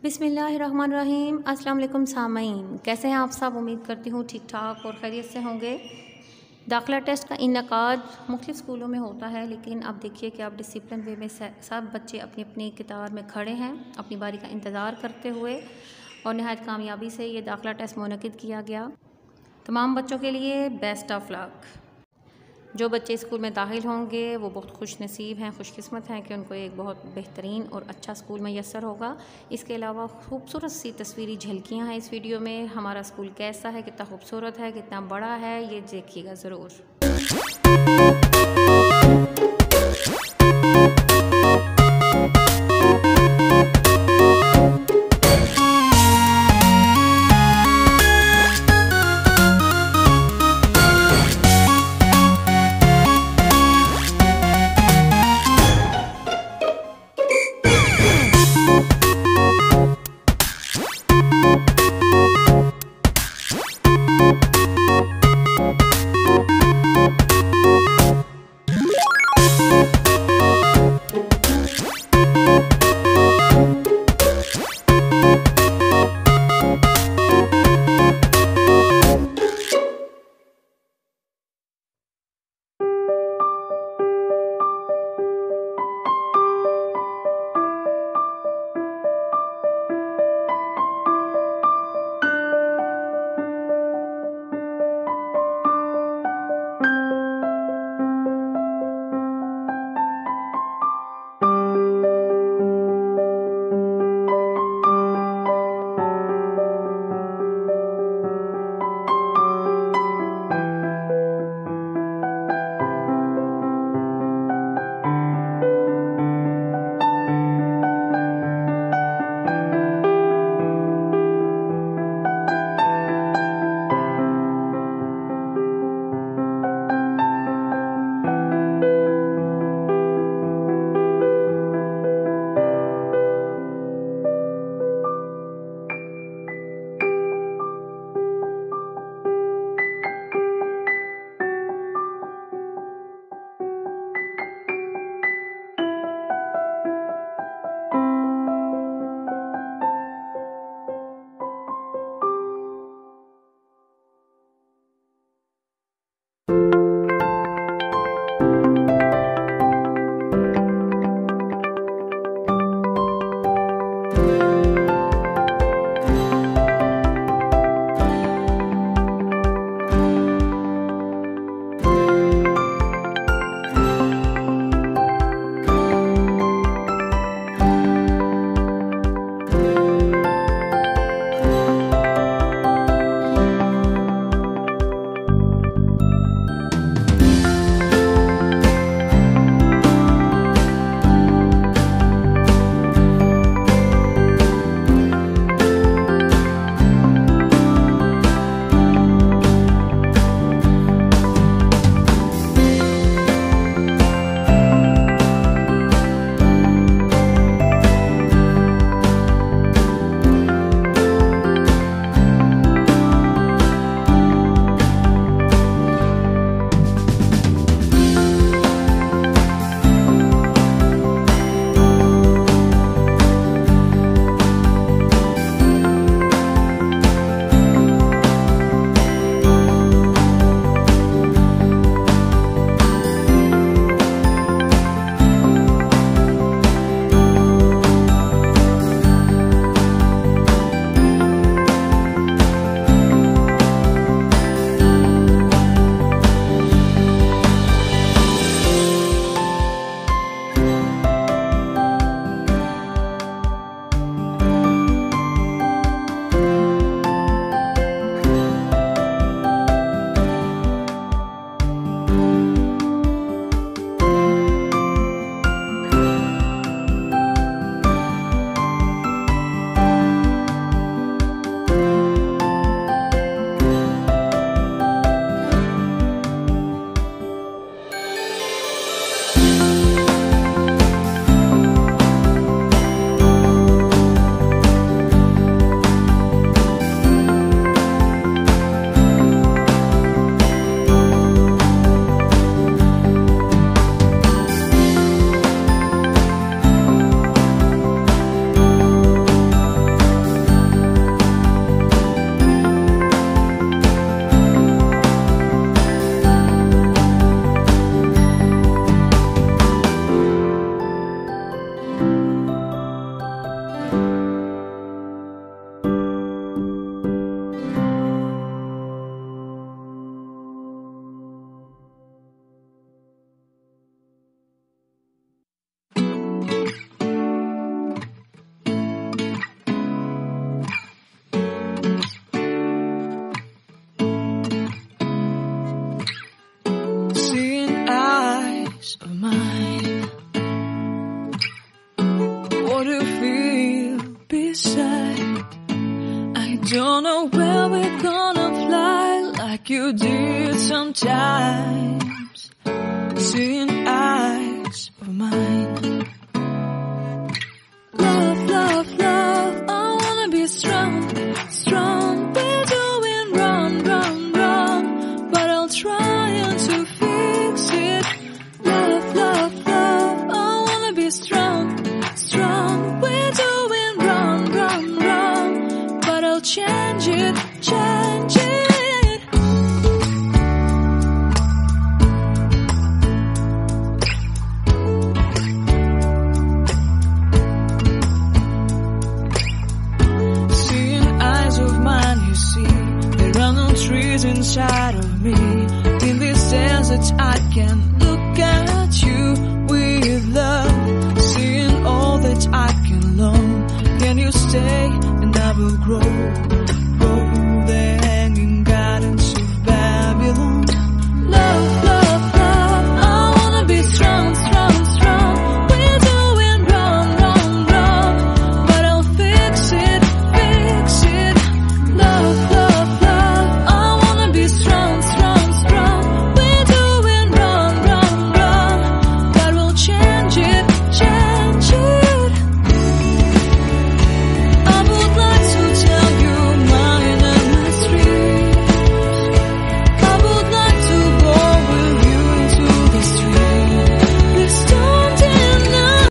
बिस्मिल्लाहिर्रहमानिर्रहीम। अस्सलाम वालेकुम सामीन, कैसे हैं आप सब। उम्मीद करती हूँ ठीक ठाक और खैरियत से होंगे। दाखिला टेस्ट का इनकाद मुख्तलिफ़ स्कूलों में होता है, लेकिन अब देखिए कि अब डिसिप्लिन वे में सब बच्चे अपनी अपनी कतार में खड़े हैं अपनी बारी का इंतज़ार करते हुए, और नहायत कामयाबी से ये दाखिला टेस्ट मुनक़िद किया गया। तमाम बच्चों के लिए बेस्ट ऑफ लक। जो बच्चे स्कूल में दाखिल होंगे वो बहुत खुश नसीब हैं, खुशकिस्मत हैं कि उनको एक बहुत बेहतरीन और अच्छा स्कूल मैसर होगा। इसके अलावा खूबसूरत सी तस्वीरी झलकियाँ हैं इस वीडियो में। हमारा स्कूल कैसा है, कितना खूबसूरत है, कितना बड़ा है, ये देखिएगा ज़रूर। beside. I don't know where we're gonna fly like you did sometimes. Seeing eyes of mine. Love, love, love, I wanna be strong, strong. We're doing wrong, wrong, wrong, but I'll try to fix it. Love, love, love, I wanna be strong, strong. We're doing wrong, wrong, wrong, but I'll change it, change it. Trees inside of me. In this desert I can look at you with love. Seeing all that I can learn. Can you stay and I will grow?